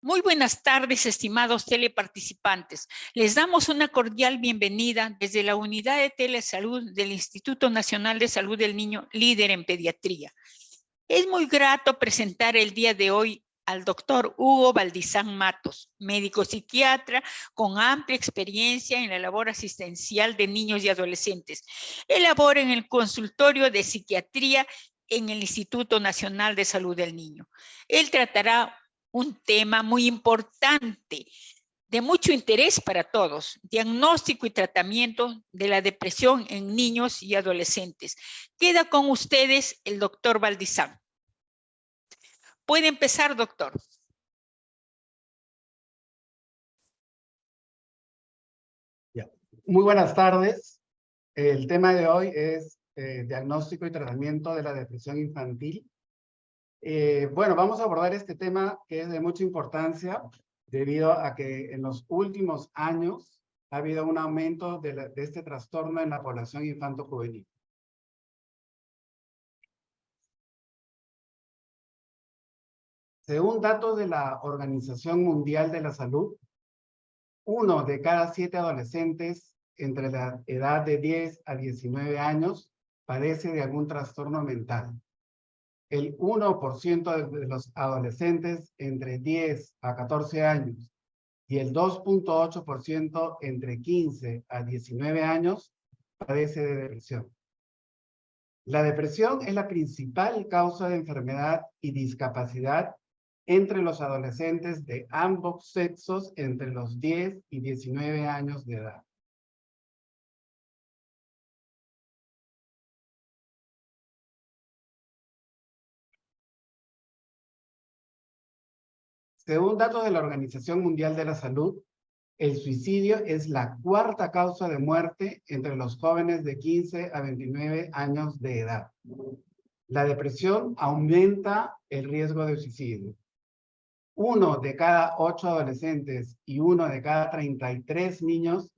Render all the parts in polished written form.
Muy buenas tardes, estimados teleparticipantes. Les damos una cordial bienvenida desde la Unidad de Telesalud del Instituto Nacional de Salud del Niño, líder en pediatría. Es muy grato presentar el día de hoy al doctor Hugo Valdizán Matos, médico psiquiatra con amplia experiencia en la labor asistencial de niños y adolescentes. Él labora en el consultorio de psiquiatría en el Instituto Nacional de Salud del Niño. Él tratará un tema muy importante, de mucho interés para todos: diagnóstico y tratamiento de la depresión en niños y adolescentes. Queda con ustedes el doctor Valdizán. Puede empezar, doctor. Muy buenas tardes. El tema de hoy es diagnóstico y tratamiento de la depresión infantil. Bueno, vamos a abordar este tema que es de mucha importancia debido a que en los últimos años ha habido un aumento de este trastorno en la población infanto-juvenil. Según datos de la Organización Mundial de la Salud, 1 de cada 7 adolescentes entre la edad de 10 a 19 años padece de algún trastorno mental. El 1% de los adolescentes entre 10 a 14 años y el 2.8% entre 15 a 19 años padece de depresión. La depresión es la principal causa de enfermedad y discapacidad entre los adolescentes de ambos sexos entre los 10 y 19 años de edad. Según datos de la Organización Mundial de la Salud, el suicidio es la cuarta causa de muerte entre los jóvenes de 15 a 29 años de edad. La depresión aumenta el riesgo de suicidio. 1 de cada 8 adolescentes y 1 de cada 33 niños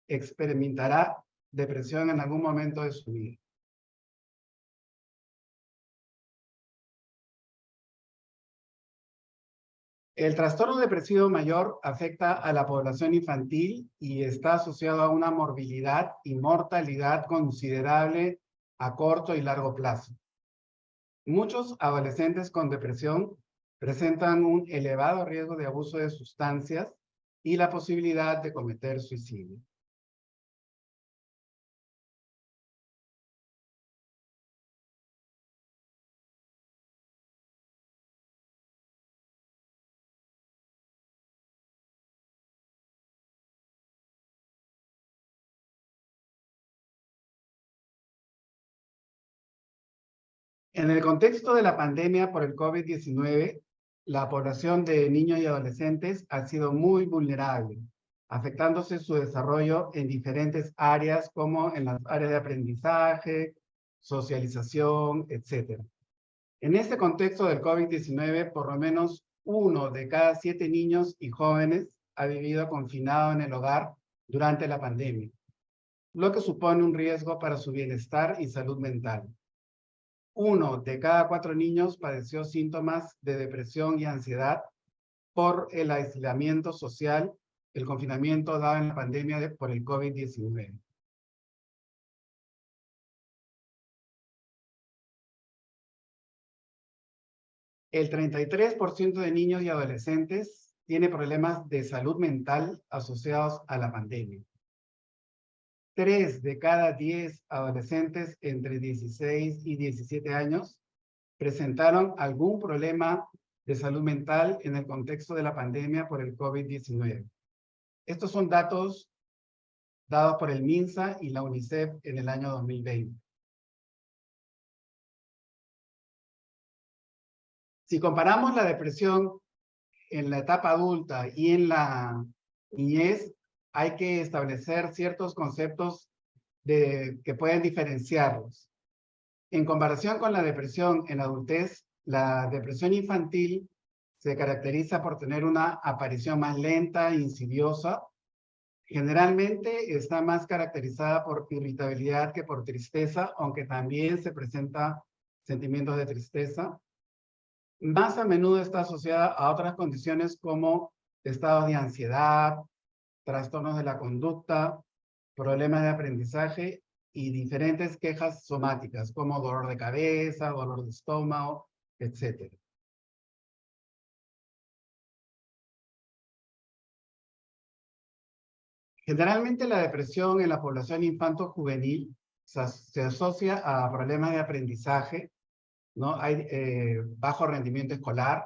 experimentará depresión en algún momento de su vida. El trastorno depresivo mayor afecta a la población infantil y está asociado a una morbilidad y mortalidad considerable a corto y largo plazo. Muchos adolescentes con depresión presentan un elevado riesgo de abuso de sustancias y la posibilidad de cometer suicidio. En el contexto de la pandemia por el COVID-19, la población de niños y adolescentes ha sido muy vulnerable, afectándose su desarrollo en diferentes áreas como en las áreas de aprendizaje, socialización, etc. En este contexto del COVID-19, por lo menos 1 de cada 7 niños y jóvenes ha vivido confinado en el hogar durante la pandemia, lo que supone un riesgo para su bienestar y salud mental. 1 de cada 4 niños padeció síntomas de depresión y ansiedad por el aislamiento social, el confinamiento dado en la pandemia por el COVID-19. El 33% de niños y adolescentes tiene problemas de salud mental asociados a la pandemia. 3 de cada 10 adolescentes entre 16 y 17 años presentaron algún problema de salud mental en el contexto de la pandemia por el COVID-19. Estos son datos dados por el MINSA y la UNICEF en el año 2020. Si comparamos la depresión en la etapa adulta y en la niñez, hay que establecer ciertos conceptos que pueden diferenciarlos. En comparación con la depresión en adultez, la depresión infantil se caracteriza por tener una aparición más lenta e insidiosa. Generalmente está más caracterizada por irritabilidad que por tristeza, aunque también se presenta sentimientos de tristeza. más a menudo está asociada a otras condiciones como estados de ansiedad, trastornos de la conducta, problemas de aprendizaje y diferentes quejas somáticas como dolor de cabeza, dolor de estómago, etc. Generalmente la depresión en la población infanto-juvenil se asocia a problemas de aprendizaje, ¿no? Hay bajo rendimiento escolar,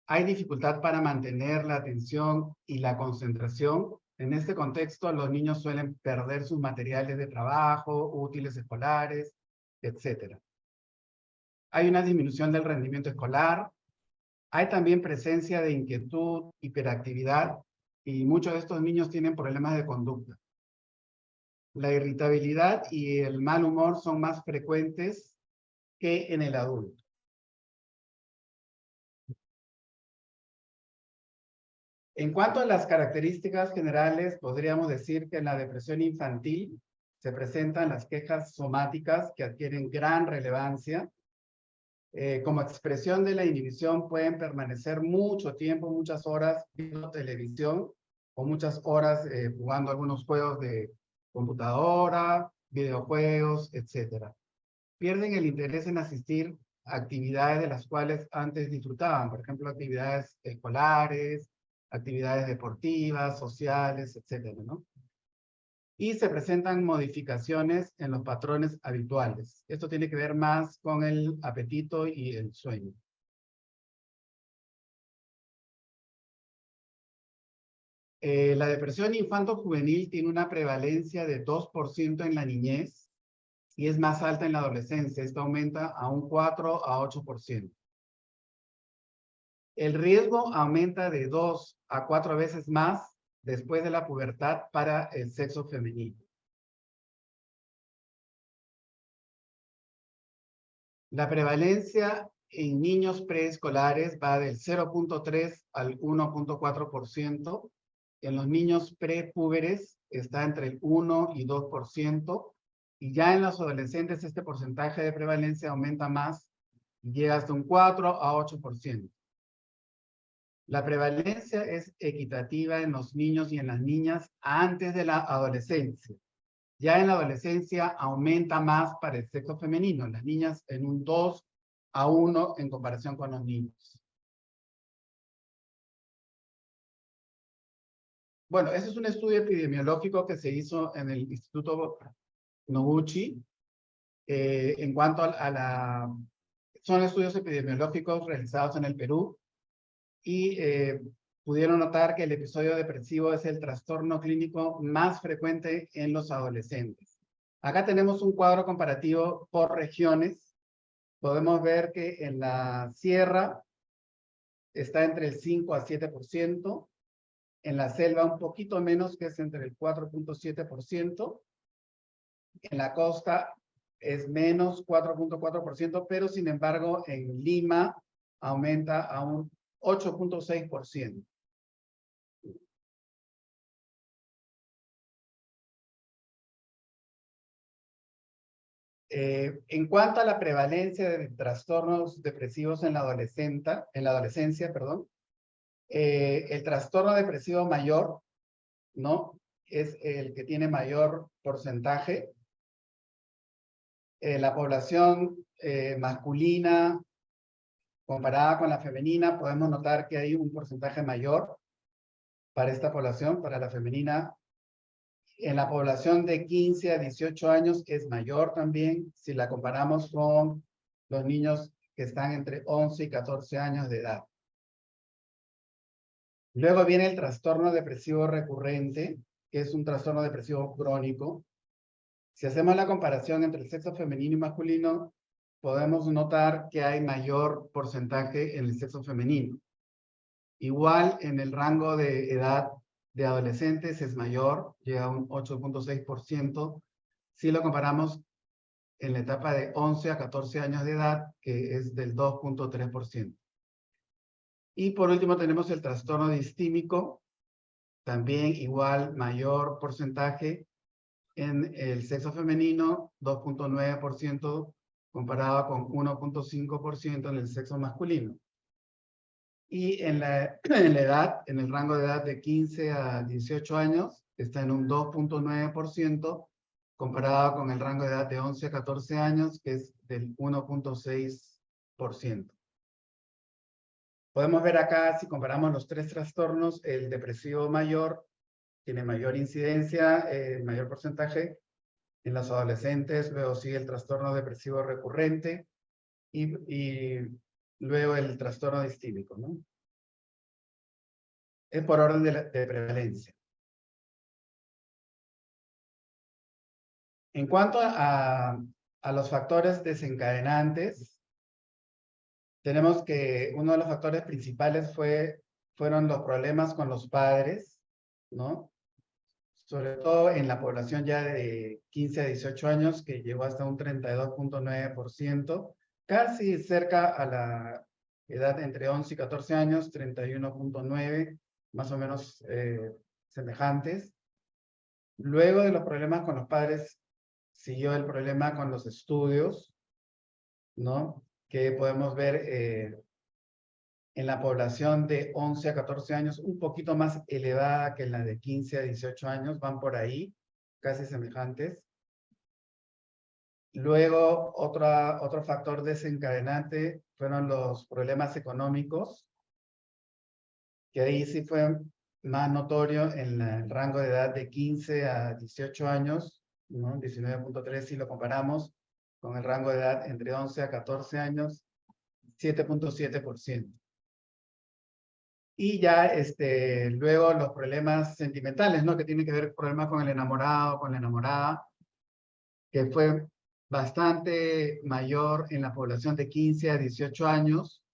hay dificultad para mantener la atención y la concentración. En este contexto, los niños suelen perder sus materiales de trabajo, útiles escolares, etc. Hay una disminución del rendimiento escolar. Hay también presencia de inquietud, hiperactividad, y muchos de estos niños tienen problemas de conducta. La irritabilidad y el mal humor son más frecuentes que en el adulto. En cuanto a las características generales, podríamos decir que en la depresión infantil se presentan las quejas somáticas que adquieren gran relevancia. Como expresión de la inhibición pueden permanecer mucho tiempo, muchas horas viendo televisión o muchas horas jugando algunos juegos de computadora, videojuegos, etc. Pierden el interés en asistir a actividades de las cuales antes disfrutaban, por ejemplo, actividades escolares, actividades deportivas, sociales, etc., ¿no? Y se presentan modificaciones en los patrones habituales. Esto tiene que ver más con el apetito y el sueño. La depresión infanto-juvenil tiene una prevalencia de 2% en la niñez y es más alta en la adolescencia. Esto aumenta a un 4 a 8%. El riesgo aumenta de 2 a 4 veces más después de la pubertad para el sexo femenino. La prevalencia en niños preescolares va del 0.3 al 1.4%. En los niños prepúberes está entre el 1 y 2%. Y ya en los adolescentes este porcentaje de prevalencia aumenta más y llega hasta un 4 a 8%. La prevalencia es equitativa en los niños y en las niñas antes de la adolescencia. Ya en la adolescencia aumenta más para el sexo femenino, las niñas en un 2 a 1 en comparación con los niños. Bueno, ese es un estudio epidemiológico que se hizo en el Instituto Noguchi. En cuanto son estudios epidemiológicos realizados en el Perú y pudieron notar que el episodio depresivo es el trastorno clínico más frecuente en los adolescentes. Acá tenemos un cuadro comparativo por regiones. Podemos ver que en la sierra está entre el 5 a 7%, en la selva un poquito menos, que es entre el 4.7%, en la costa es menos 4.4%, pero sin embargo en Lima aumenta a un 8.6%. En cuanto a la prevalencia de trastornos depresivos en la adolescencia, el trastorno depresivo mayor, ¿no? Es el que tiene mayor porcentaje. La población masculina comparada con la femenina, podemos notar que hay un porcentaje mayor para esta población, para la femenina. En la población de 15 a 18 años es mayor también, si la comparamos con los niños que están entre 11 y 14 años de edad. Luego viene el trastorno depresivo recurrente, que es un trastorno depresivo crónico. Si hacemos la comparación entre el sexo femenino y masculino, podemos notar que hay mayor porcentaje en el sexo femenino. Igual en el rango de edad de adolescentes es mayor, llega a un 8.6%, si lo comparamos en la etapa de 11 a 14 años de edad, que es del 2.3%. Y por último tenemos el trastorno distímico, también igual mayor porcentaje en el sexo femenino, 2.9% comparado con 1.5% en el sexo masculino. Y en la edad, en el rango de edad de 15 a 18 años, está en un 2.9%, comparado con el rango de edad de 11 a 14 años, que es del 1.6%. Podemos ver acá, si comparamos los tres trastornos, el depresivo mayor tiene mayor incidencia, mayor porcentaje en los adolescentes, luego sigue el trastorno depresivo recurrente y luego el trastorno distímico, ¿no? Es por orden de prevalencia. En cuanto a los factores desencadenantes, tenemos que uno de los factores principales fueron los problemas con los padres, ¿no? Sobre todo en la población ya de 15 a 18 años, que llegó hasta un 32.9%, casi cerca a la edad entre 11 y 14 años, 31.9%, más o menos semejantes. Luego de los problemas con los padres, siguió el problema con los estudios, ¿no? Que podemos ver en la población de 11 a 14 años, un poquito más elevada que en la de 15 a 18 años, van por ahí, casi semejantes. Luego, otro factor desencadenante fueron los problemas económicos, que ahí sí fue más notorio en el rango de edad de 15 a 18 años, ¿no? 19.3 si lo comparamos con el rango de edad entre 11 a 14 años, 7.7%. Y ya luego los problemas sentimentales, ¿no? Que tienen que ver con problemas con el enamorado, con la enamorada, que fue bastante mayor en la población de 15 a 18 años,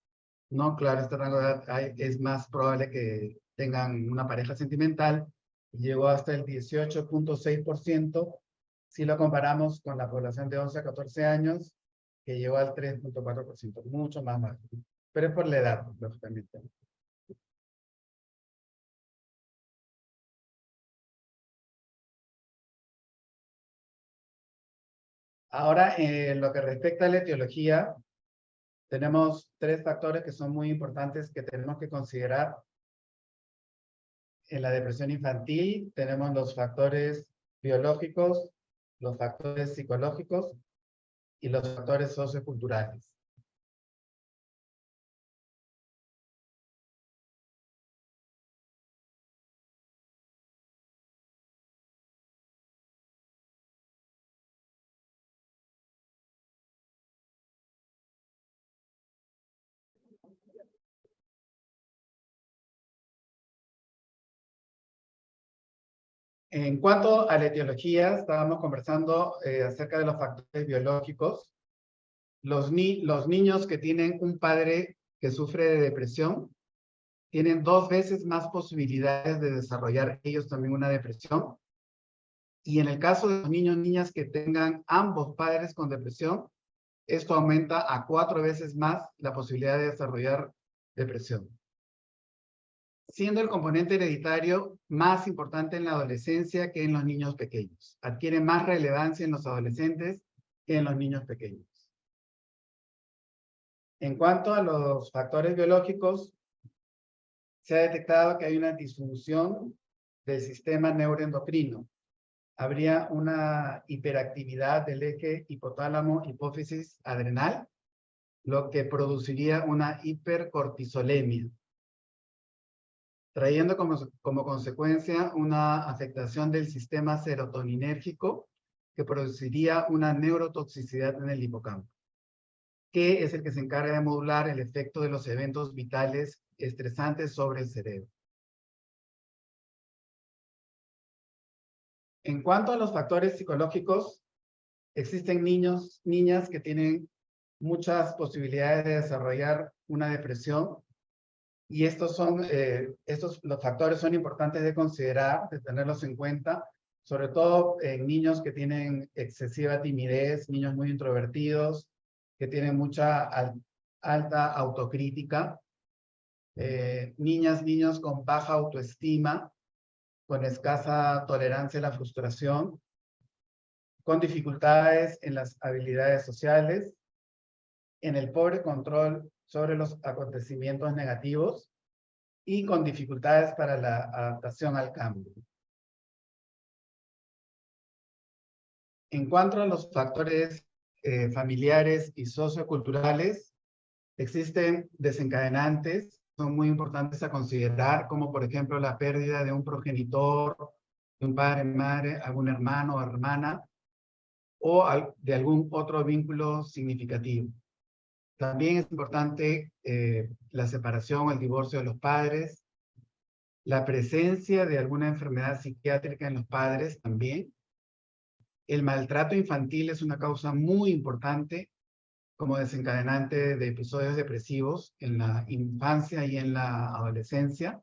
¿no? Claro, este rango de edad es más probable que tengan una pareja sentimental, llegó hasta el 18.6%, si lo comparamos con la población de 11 a 14 años, que llegó al 3.4%, mucho más bajo. Pero es por la edad, lógicamente. Ahora, en lo que respecta a la etiología, tenemos tres factores que son muy importantes que tenemos que considerar. En la depresión infantil tenemos los factores biológicos, los factores psicológicos y los factores socioculturales. En cuanto a la etiología, estábamos conversando acerca de los factores biológicos. Los niños que tienen un padre que sufre de depresión tienen 2 veces más posibilidades de desarrollar ellos también una depresión. Y en el caso de los niños y niñas que tengan ambos padres con depresión, esto aumenta a 4 veces más la posibilidad de desarrollar depresión, siendo el componente hereditario más importante en la adolescencia que en los niños pequeños. Adquiere más relevancia en los adolescentes que en los niños pequeños. En cuanto a los factores biológicos, se ha detectado que hay una disfunción del sistema neuroendocrino. Habría una hiperactividad del eje hipotálamo-hipófisis adrenal, lo que produciría una hipercortisolemia, trayendo como consecuencia una afectación del sistema serotoninérgico que produciría una neurotoxicidad en el hipocampo, que es el que se encarga de modular el efecto de los eventos vitales estresantes sobre el cerebro. En cuanto a los factores psicológicos, existen niños, niñas que tienen muchas posibilidades de desarrollar una depresión, y los factores son importantes de considerar, de tenerlos en cuenta, sobre todo en niños que tienen excesiva timidez, niños muy introvertidos, que tienen mucha alta autocrítica, niños con baja autoestima, con escasa tolerancia a la frustración, con dificultades en las habilidades sociales en el pobre control sobre los acontecimientos negativos y con dificultades para la adaptación al cambio. En cuanto a los factores familiares y socioculturales, existen desencadenantes, son muy importantes a considerar, como por ejemplo la pérdida de un progenitor, de un padre, madre, algún hermano o hermana, o de algún otro vínculo significativo. También es importante la separación o el divorcio de los padres, la presencia de alguna enfermedad psiquiátrica en los padres también. El maltrato infantil es una causa muy importante como desencadenante de episodios depresivos en la infancia y en la adolescencia.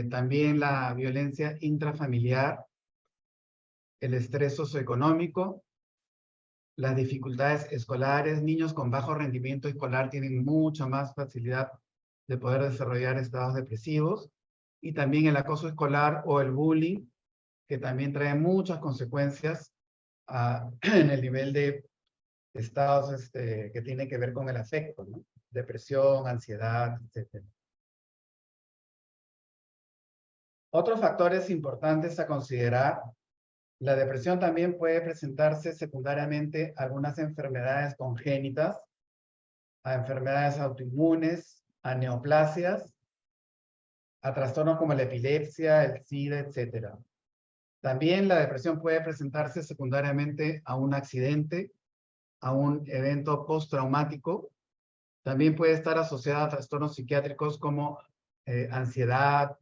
También la violencia intrafamiliar, el estrés socioeconómico, las dificultades escolares. Niños con bajo rendimiento escolar tienen mucha más facilidad de poder desarrollar estados depresivos. Y también el acoso escolar o el bullying, que también trae muchas consecuencias en el nivel de estados que tienen que ver con el afecto, ¿no? Depresión, ansiedad, etc. Otros factores importantes a considerar: la depresión también puede presentarse secundariamente a algunas enfermedades congénitas, a enfermedades autoinmunes, a neoplasias, a trastornos como la epilepsia, el SIDA, etc. También la depresión puede presentarse secundariamente a un accidente, a un evento postraumático. También puede estar asociada a trastornos psiquiátricos como ansiedad,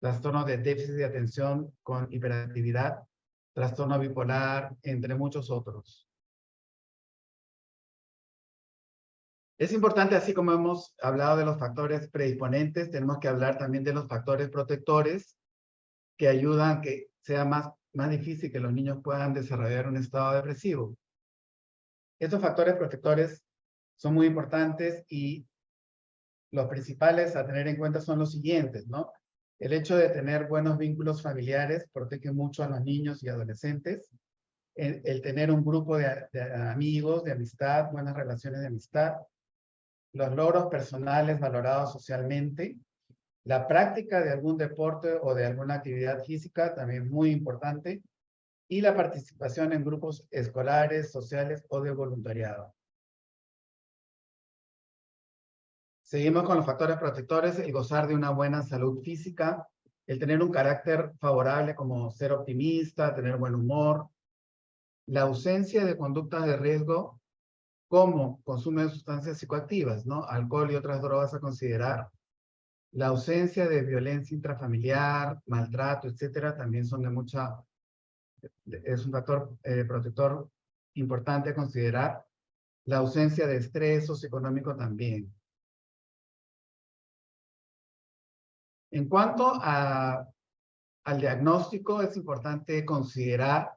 trastorno de déficit de atención con hiperactividad, trastorno bipolar, entre muchos otros. Es importante, así como hemos hablado de los factores predisponentes, tenemos que hablar también de los factores protectores que ayudan a que sea más difícil que los niños puedan desarrollar un estado depresivo. Estos factores protectores son muy importantes y los principales a tener en cuenta son los siguientes, ¿no? El hecho de tener buenos vínculos familiares protege mucho a los niños y adolescentes. El tener un grupo de amigos, de amistad, buenas relaciones de amistad. Los logros personales valorados socialmente. La práctica de algún deporte o de alguna actividad física, también muy importante. Y la participación en grupos escolares, sociales o de voluntariado. Seguimos con los factores protectores: el gozar de una buena salud física, el tener un carácter favorable como ser optimista, tener buen humor, la ausencia de conductas de riesgo como consumo de sustancias psicoactivas, ¿no? Alcohol y otras drogas a considerar, la ausencia de violencia intrafamiliar, maltrato, etcétera, también son es un factor protector importante a considerar, la ausencia de estrés socioeconómico también. En cuanto al diagnóstico, es importante considerar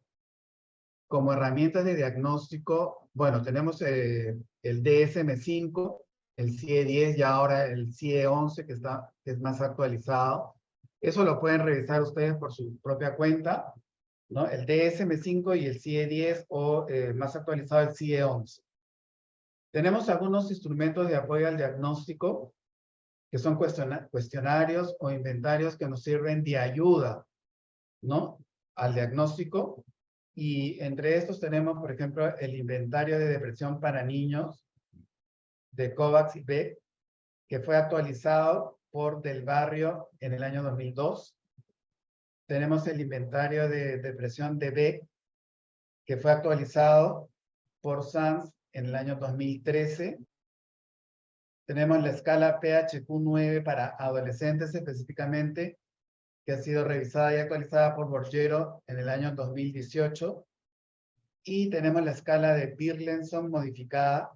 como herramientas de diagnóstico, bueno, tenemos el DSM-5, el CIE-10 y ahora el CIE-11 que es más actualizado. Eso lo pueden revisar ustedes por su propia cuenta, ¿no? El DSM-5 y el CIE-10 o más actualizado el CIE-11. Tenemos algunos instrumentos de apoyo al diagnóstico que son cuestionarios o inventarios que nos sirven de ayuda, ¿no? Al diagnóstico. Y entre estos tenemos, por ejemplo, el inventario de depresión para niños de COVAX y B, que fue actualizado por Del Barrio en el año 2002. Tenemos el inventario de depresión de B, que fue actualizado por SANS en el año 2013. Tenemos la escala PHQ-9 para adolescentes específicamente, que ha sido revisada y actualizada por Borgero en el año 2018. Y tenemos la escala de Birlenson modificada,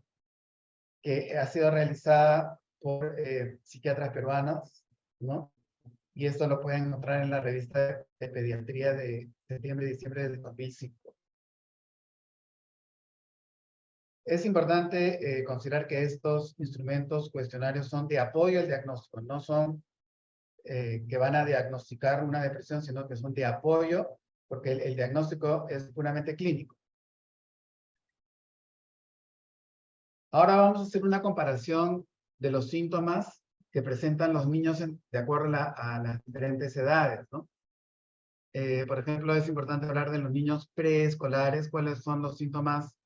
que ha sido realizada por psiquiatras peruanos, ¿no? Y esto lo pueden encontrar en la revista de pediatría de septiembre y diciembre del 2005. Es importante considerar que estos instrumentos cuestionarios son de apoyo al diagnóstico, no son que van a diagnosticar una depresión, sino que son de apoyo, porque el diagnóstico es puramente clínico. Ahora vamos a hacer una comparación de los síntomas que presentan los niños de acuerdo a las diferentes edades, ¿no? Por ejemplo, es importante hablar de los niños preescolares, cuáles son los síntomas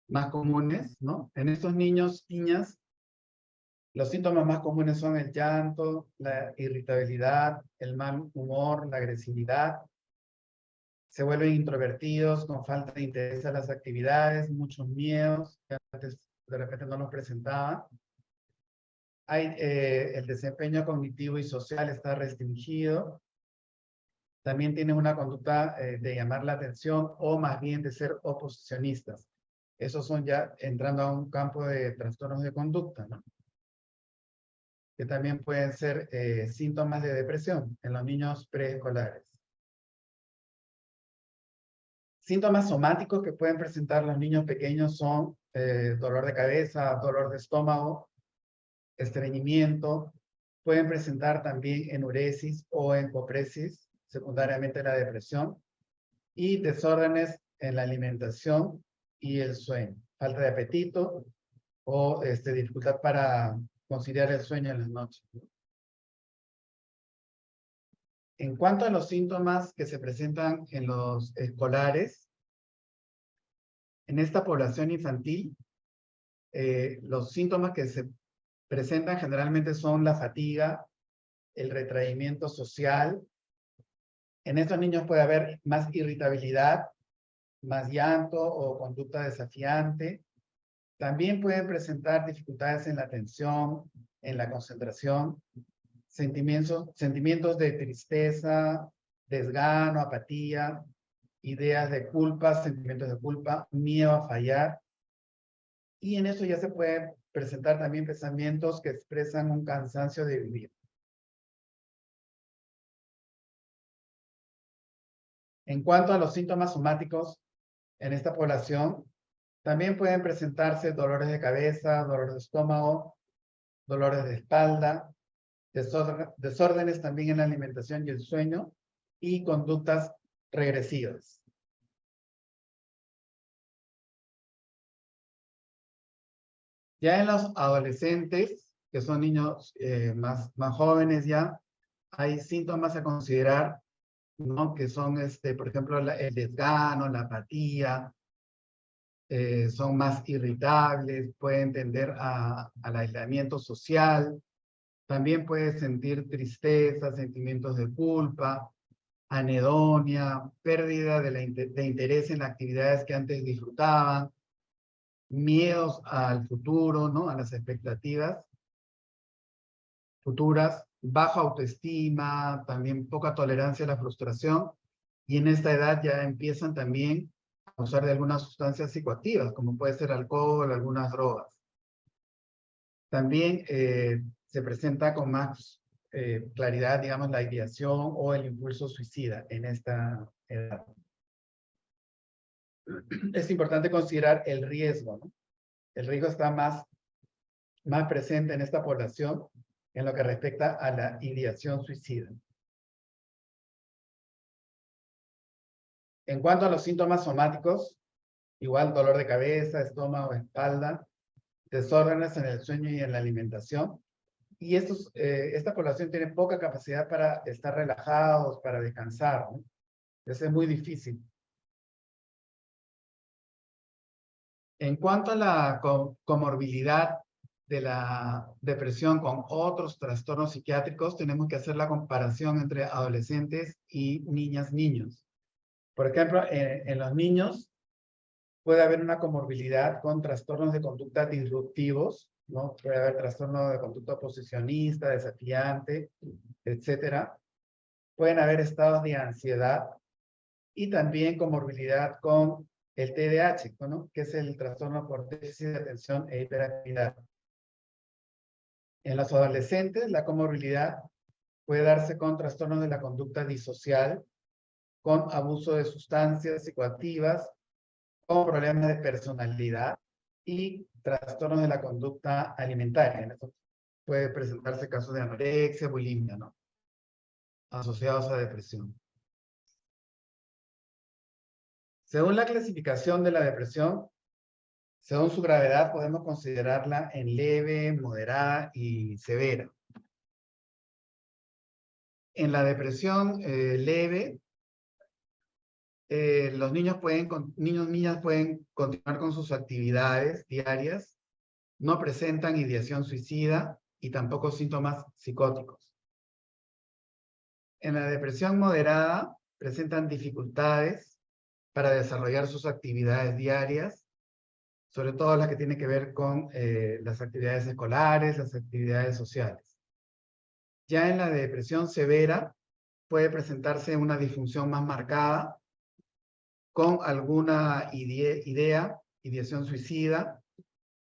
más comunes, ¿no? En estos niños, niñas, los síntomas más comunes son el llanto, la irritabilidad, el mal humor, la agresividad. Se vuelven introvertidos, con falta de interés a las actividades, muchos miedos, que antes de repente no los presentaban. El desempeño cognitivo y social está restringido. También tienen una conducta de llamar la atención o más bien de ser oposicionistas. Esos son ya entrando a un campo de trastornos de conducta, ¿no? Que también pueden ser síntomas de depresión en los niños preescolares. Síntomas somáticos que pueden presentar los niños pequeños son dolor de cabeza, dolor de estómago, estreñimiento. Pueden presentar también enuresis o encopresis, secundariamente la depresión, y desórdenes en la alimentación y el sueño, falta de apetito o dificultad para conciliar el sueño en las noches. En cuanto a los síntomas que se presentan en los escolares, en esta población infantil, los síntomas que se presentan generalmente son la fatiga, el retraimiento social. En estos niños puede haber más irritabilidad, más llanto o conducta desafiante. También pueden presentar dificultades en la atención, en la concentración, sentimientos de tristeza, desgano, apatía, ideas de culpa, sentimientos de culpa, miedo a fallar. Y en eso ya se pueden presentar también pensamientos que expresan un cansancio de vivir. En cuanto a los síntomas somáticos en esta población, también pueden presentarse dolores de cabeza, dolor de estómago, dolores de espalda, desórdenes también en la alimentación y el sueño y conductas regresivas. Ya en los adolescentes, que son niños más jóvenes ya, hay síntomas a considerar, ¿no? Que son, por ejemplo, el desgano, la apatía, son más irritables, pueden tender al aislamiento social, también puede sentir tristeza, sentimientos de culpa, anedonia, pérdida de interés en las actividades que antes disfrutaban, miedos al futuro, ¿no? A las expectativas futuras, baja autoestima, también poca tolerancia a la frustración, y en esta edad ya empiezan también a usar de algunas sustancias psicoactivas, como puede ser alcohol, algunas drogas. También se presenta con más claridad, digamos, la ideación o el impulso suicida en esta edad. Es importante considerar el riesgo, ¿no? El riesgo está más presente en esta población en lo que respecta a la ideación suicida. En cuanto a los síntomas somáticos, igual dolor de cabeza, estómago, espalda, desórdenes en el sueño y en la alimentación. Y esta población tiene poca capacidad para estar relajados, para descansar, ¿no? Entonces es muy difícil. En cuanto a la comorbilidad de la depresión con otros trastornos psiquiátricos, tenemos que hacer la comparación entre adolescentes y niñas, niños. Por ejemplo, en los niños puede haber una comorbilidad con trastornos de conducta disruptivos, ¿no? Puede haber trastorno de conducta oposicionista, desafiante, etcétera. Pueden haber estados de ansiedad y también comorbilidad con el TDAH, ¿no? Que es el trastorno por déficit de atención e hiperactividad. En los adolescentes, la comorbilidad puede darse con trastornos de la conducta disocial, con abuso de sustancias psicoactivas, con problemas de personalidad y trastornos de la conducta alimentaria. En eso puede presentarse casos de anorexia, bulimia, ¿no? Asociados a depresión. Según la clasificación de la depresión, Según su gravedad, podemos considerarla en leve, moderada y severa. En la depresión leve, los niños niñas pueden continuar con sus actividades diarias, no presentan ideación suicida y tampoco síntomas psicóticos. En la depresión moderada, presentan dificultades para desarrollar sus actividades diarias, sobre todo las que tienen que ver con las actividades escolares, las actividades sociales. Ya en la depresión severa, puede presentarse una disfunción más marcada, con alguna ideación suicida,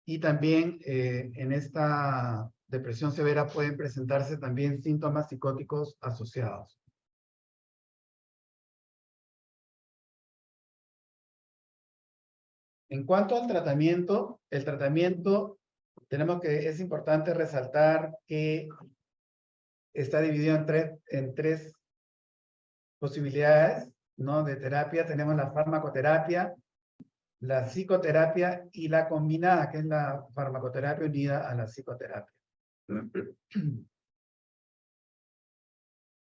y también en esta depresión severa pueden presentarse también síntomas psicóticos asociados. En cuanto al tratamiento, es importante resaltar que está dividido en tres posibilidades, ¿no? De terapia. Tenemos la farmacoterapia, la psicoterapia y la combinada, que es la farmacoterapia unida a la psicoterapia.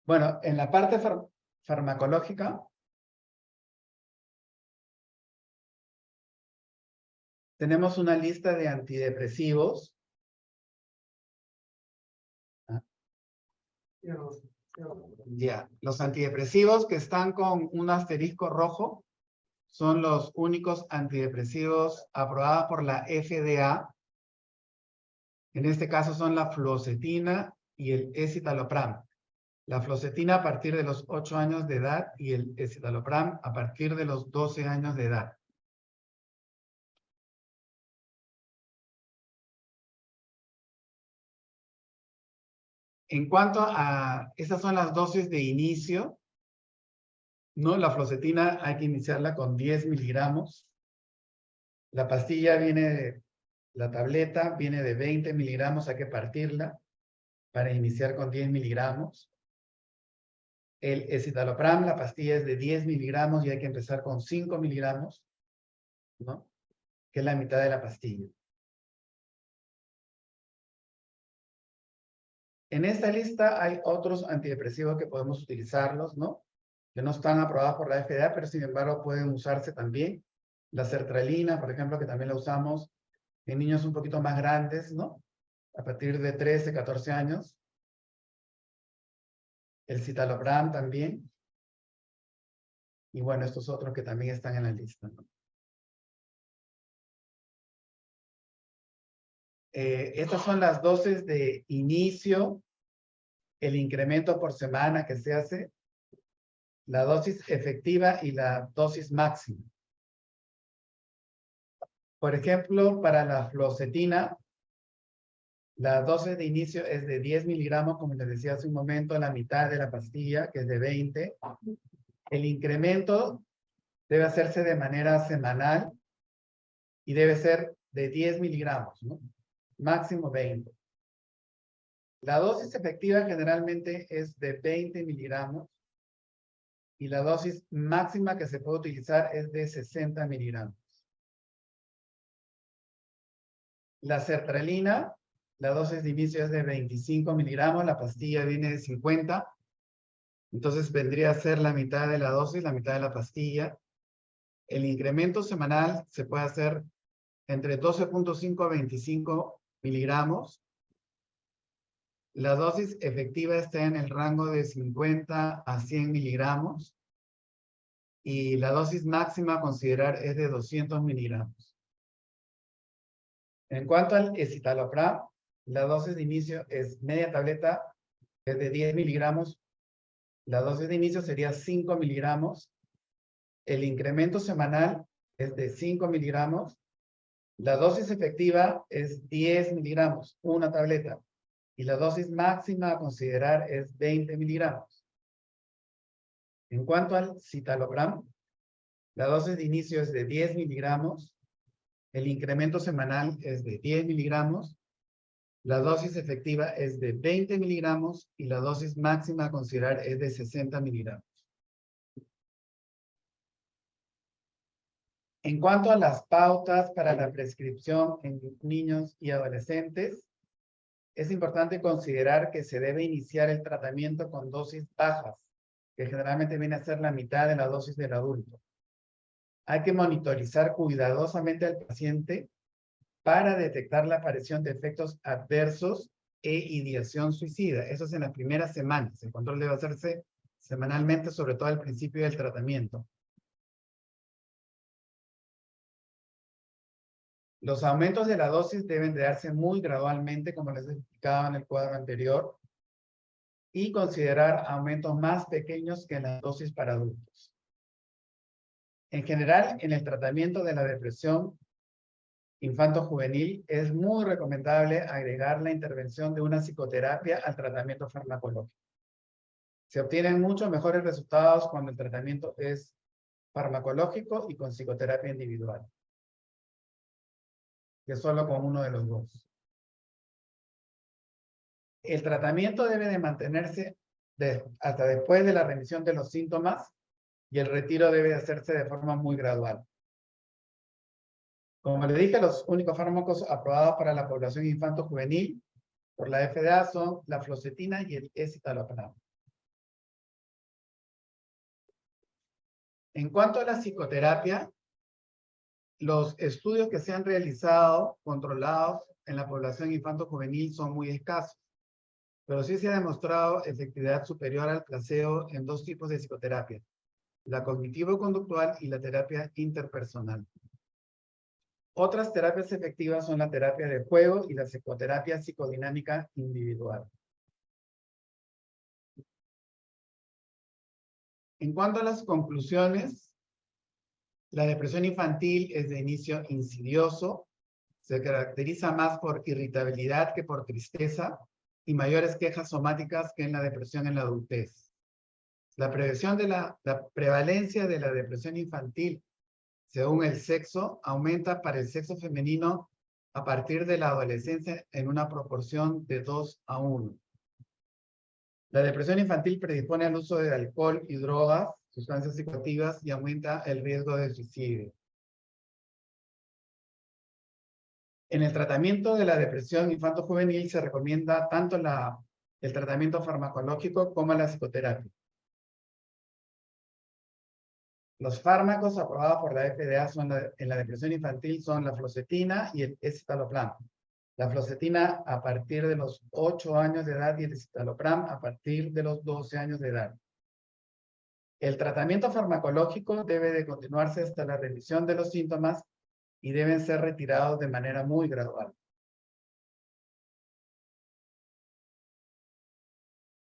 Bueno, en la parte farmacológica, tenemos una lista de antidepresivos. Ya, los antidepresivos que están con un asterisco rojo son los únicos antidepresivos aprobados por la FDA. En este caso son la fluoxetina y el escitalopram. La fluoxetina a partir de los 8 años de edad y el escitalopram a partir de los 12 años de edad. En cuanto a, esas son las dosis de inicio, ¿no? La fluoxetina hay que iniciarla con 10 miligramos. La pastilla la tableta viene de 20 miligramos, hay que partirla para iniciar con 10 miligramos. El escitalopram, la pastilla es de 10 miligramos y hay que empezar con 5 miligramos, ¿no? Que es la mitad de la pastilla. En esta lista hay otros antidepresivos que podemos utilizarlos, ¿no? Que no están aprobados por la FDA, pero sin embargo pueden usarse también. La sertralina, por ejemplo, que también la usamos en niños un poquito más grandes, ¿no? A partir de 13, 14 años. El citalopram también. Y bueno, estos otros que también están en la lista, ¿no? Estas son las dosis de inicio, el incremento por semana que se hace, la dosis efectiva y la dosis máxima. Por ejemplo, para la fluoxetina, la dosis de inicio es de 10 miligramos, como les decía hace un momento, la mitad de la pastilla, que es de 20. El incremento debe hacerse de manera semanal y debe ser de 10 miligramos, ¿no? Máximo 20. La dosis efectiva generalmente es de 20 miligramos y la dosis máxima que se puede utilizar es de 60 miligramos. La sertralina, la dosis de inicio es de 25 miligramos, la pastilla viene de 50. Entonces vendría a ser la mitad de la dosis, la mitad de la pastilla. El incremento semanal se puede hacer entre 12.5 a 25 miligramos. La dosis efectiva está en el rango de 50 a 100 miligramos. Y la dosis máxima a considerar es de 200 miligramos. En cuanto al escitalopram, la dosis de inicio es media tableta, es de 10 miligramos. La dosis de inicio sería 5 miligramos. El incremento semanal es de 5 miligramos. La dosis efectiva es 10 miligramos, una tableta. Y la dosis máxima a considerar es 20 miligramos. En cuanto al citalopram, la dosis de inicio es de 10 miligramos. El incremento semanal es de 10 miligramos. La dosis efectiva es de 20 miligramos y la dosis máxima a considerar es de 60 miligramos. En cuanto a las pautas para la prescripción en niños y adolescentes, es importante considerar que se debe iniciar el tratamiento con dosis bajas, que generalmente viene a ser la mitad de la dosis del adulto. Hay que monitorizar cuidadosamente al paciente para detectar la aparición de efectos adversos e ideación suicida. Eso es en las primeras semanas. El control debe hacerse semanalmente, sobre todo al principio del tratamiento. Los aumentos de la dosis deben de darse muy gradualmente, como les explicaba en el cuadro anterior, y considerar aumentos más pequeños que en las dosis para adultos. En general, en el tratamiento de la depresión infanto-juvenil, es muy recomendable agregar la intervención de una psicoterapia al tratamiento farmacológico. Se obtienen muchos mejores resultados cuando el tratamiento es farmacológico y con psicoterapia individual, que solo con uno de los dos. El tratamiento debe de mantenerse hasta después de la remisión de los síntomas y el retiro debe de hacerse de forma muy gradual. Como le dije, los únicos fármacos aprobados para la población infanto-juvenil por la FDA son la fluoxetina y el escitalopram. En cuanto a la psicoterapia, los estudios que se han realizado, controlados en la población infanto-juvenil son muy escasos, pero sí se ha demostrado efectividad superior al placebo en dos tipos de psicoterapia, la cognitivo-conductual y la terapia interpersonal. Otras terapias efectivas son la terapia de juego y la psicoterapia psicodinámica individual. En cuanto a las conclusiones, la depresión infantil es de inicio insidioso, se caracteriza más por irritabilidad que por tristeza y mayores quejas somáticas que en la depresión en la adultez. La prevalencia de la depresión infantil según el sexo aumenta para el sexo femenino a partir de la adolescencia en una proporción de 2:1. La depresión infantil predispone al uso de alcohol y drogas, sustancias psicoactivas, y aumenta el riesgo de suicidio. En el tratamiento de la depresión infanto-juvenil se recomienda tanto el tratamiento farmacológico como la psicoterapia. Los fármacos aprobados por la FDA en la depresión infantil son la fluoxetina y el escitalopram. La fluoxetina a partir de los 8 años de edad y el escitalopram a partir de los 12 años de edad. El tratamiento farmacológico debe de continuarse hasta la remisión de los síntomas y deben ser retirados de manera muy gradual.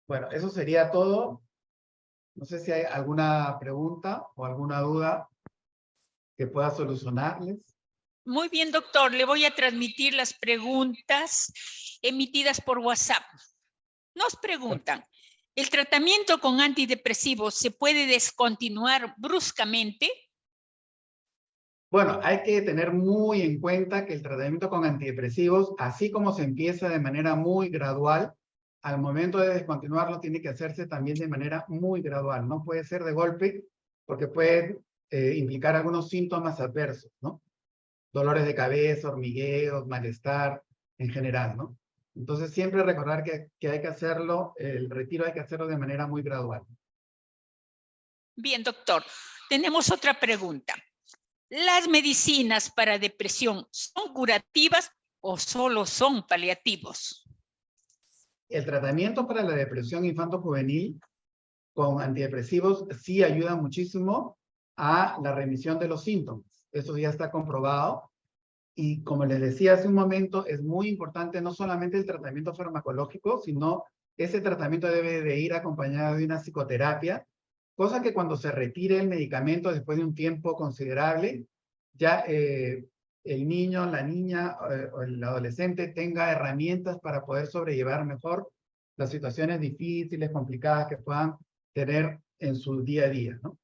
Bueno, eso sería todo. No sé si hay alguna pregunta o alguna duda que pueda solucionarles. Muy bien, doctor. Le voy a transmitir las preguntas emitidas por WhatsApp. Nos preguntan, ¿el tratamiento con antidepresivos se puede descontinuar bruscamente? Bueno, hay que tener muy en cuenta que el tratamiento con antidepresivos, así como se empieza de manera muy gradual, al momento de descontinuarlo tiene que hacerse también de manera muy gradual. No puede ser de golpe porque puede implicar algunos síntomas adversos, ¿no? Dolores de cabeza, hormigueos, malestar en general, ¿no? Entonces siempre recordar que hay que hacerlo, el retiro hay que hacerlo de manera muy gradual. Bien, doctor. Tenemos otra pregunta. ¿Las medicinas para depresión son curativas o solo son paliativos? El tratamiento para la depresión infanto-juvenil con antidepresivos sí ayuda muchísimo a la remisión de los síntomas. Eso ya está comprobado. Y como les decía hace un momento, es muy importante no solamente el tratamiento farmacológico, sino ese tratamiento debe de ir acompañado de una psicoterapia, cosa que cuando se retire el medicamento después de un tiempo considerable, ya el niño, la niña o el adolescente tenga herramientas para poder sobrellevar mejor las situaciones difíciles, complicadas que puedan tener en su día a día, ¿no?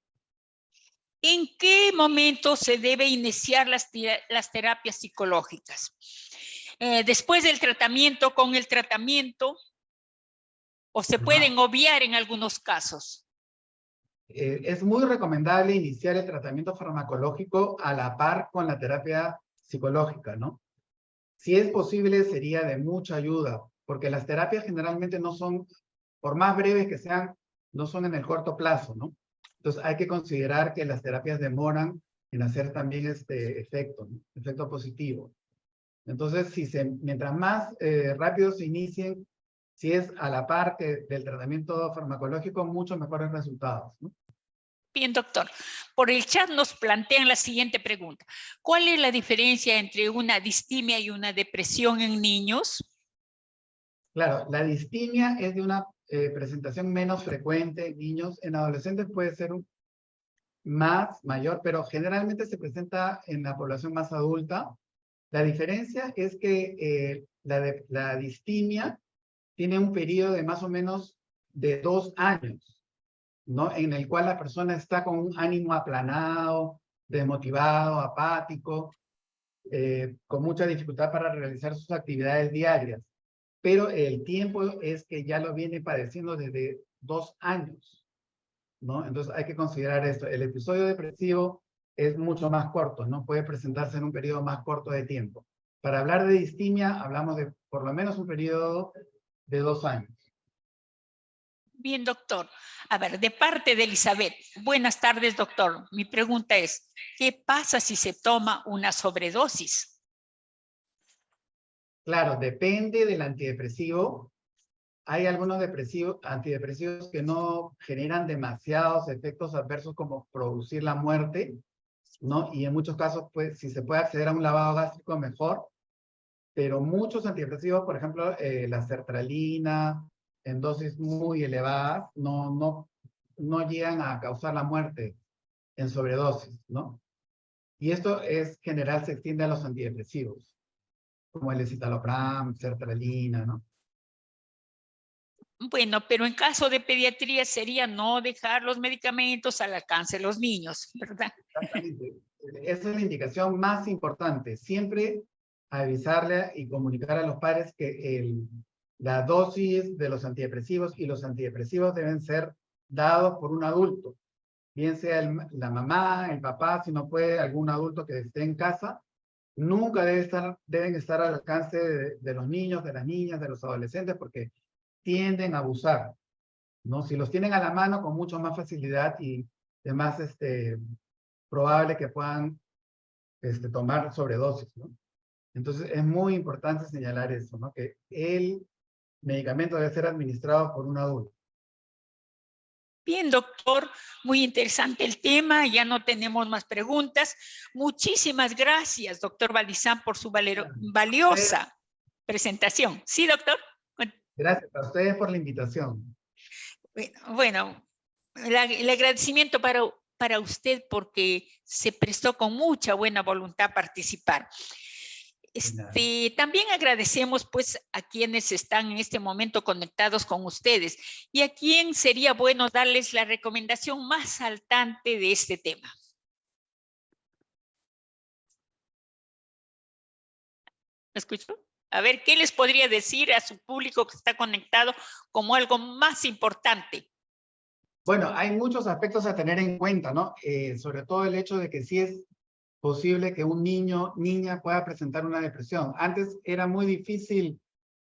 ¿En qué momento se debe iniciar las terapias psicológicas? ¿Después del tratamiento, con el tratamiento? ¿O se pueden obviar en algunos casos? es muy recomendable iniciar el tratamiento farmacológico a la par con la terapia psicológica, ¿no? Si es posible, sería de mucha ayuda, porque las terapias generalmente no son, por más breves que sean, no son en el corto plazo, ¿no? Entonces hay que considerar que las terapias demoran en hacer también este efecto, ¿no? Efecto positivo. Entonces, mientras más rápido se inicien, si es a la par del tratamiento farmacológico, mucho mejores resultados, ¿no? Bien, doctor. Por el chat nos plantean la siguiente pregunta. ¿Cuál es la diferencia entre una distimia y una depresión en niños? Claro, la distimia es de una presentación menos frecuente en niños. En adolescentes puede ser mayor, pero generalmente se presenta en la población más adulta. La diferencia es que la distimia tiene un periodo de más o menos de 2 años, ¿no? En el cual la persona está con un ánimo aplanado, desmotivado, apático, con mucha dificultad para realizar sus actividades diarias. Pero el tiempo es que ya lo viene padeciendo desde 2 años, ¿no? Entonces hay que considerar esto. El episodio depresivo es mucho más corto, ¿no? Puede presentarse en un periodo más corto de tiempo. Para hablar de distimia, hablamos de por lo menos un periodo de 2 años. Bien, doctor. A ver, de parte de Elizabeth. Buenas tardes, doctor. Mi pregunta es, ¿qué pasa si se toma una sobredosis? Claro, depende del antidepresivo. Hay algunos antidepresivos que no generan demasiados efectos adversos como producir la muerte, ¿no? Y en muchos casos, pues, si se puede acceder a un lavado gástrico, mejor. Pero muchos antidepresivos, por ejemplo, la sertralina, en dosis muy elevadas, no llegan a causar la muerte en sobredosis, ¿no? Y esto es general, se extiende a los antidepresivos, como el escitalopram, sertralina, ¿no? Bueno, pero en caso de pediatría sería no dejar los medicamentos al alcance de los niños, ¿verdad? Exactamente. Esa es la indicación más importante. Siempre avisarle y comunicar a los padres que la dosis de los antidepresivos y los antidepresivos deben ser dados por un adulto, bien sea la mamá, el papá, si no puede, algún adulto que esté en casa. Nunca deben estar al alcance de los niños, de las niñas, de los adolescentes, porque tienden a abusar, ¿no? Si los tienen a la mano con mucho más facilidad y es más probable que puedan tomar sobredosis, ¿no? Entonces es muy importante señalar eso, ¿no? Que el medicamento debe ser administrado por un adulto. Bien, doctor, muy interesante el tema, ya no tenemos más preguntas. Muchísimas gracias, doctor Balizán, por su valiosa presentación. ¿Sí, doctor? Gracias a ustedes por la invitación. Bueno, el agradecimiento para usted porque se prestó con mucha buena voluntad a participar. También agradecemos pues a quienes están en este momento conectados con ustedes y a quien sería bueno darles la recomendación más saltante de este tema. ¿Me escuchó? A ver, ¿qué les podría decir a su público que está conectado como algo más importante? Bueno, hay muchos aspectos a tener en cuenta, ¿no? Sobre todo el hecho de que sí es posible que un niña pueda presentar una depresión. Antes era muy difícil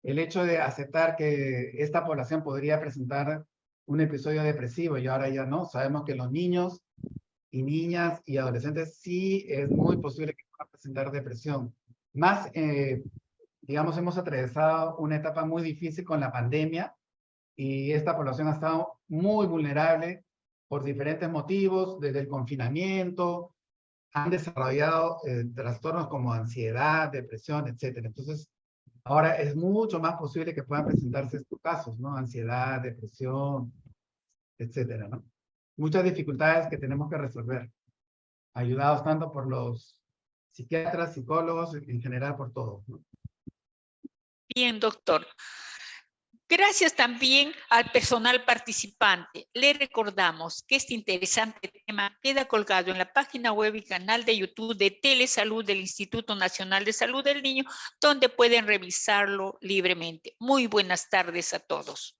el hecho de aceptar que esta población podría presentar un episodio depresivo y ahora ya no. Sabemos que los niños y niñas y adolescentes sí es muy posible que puedan presentar depresión. Más, digamos, hemos atravesado una etapa muy difícil con la pandemia y esta población ha estado muy vulnerable por diferentes motivos, desde el confinamiento, han desarrollado trastornos como ansiedad, depresión, etc. Entonces, ahora es mucho más posible que puedan presentarse estos casos, ¿no? Ansiedad, depresión, etcétera, ¿no? Muchas dificultades que tenemos que resolver, ayudados tanto por los psiquiatras, psicólogos, en general por todos, ¿no? Bien, doctor. Gracias también al personal participante. Le recordamos que este interesante tema queda colgado en la página web y canal de YouTube de Telesalud del Instituto Nacional de Salud del Niño, donde pueden revisarlo libremente. Muy buenas tardes a todos.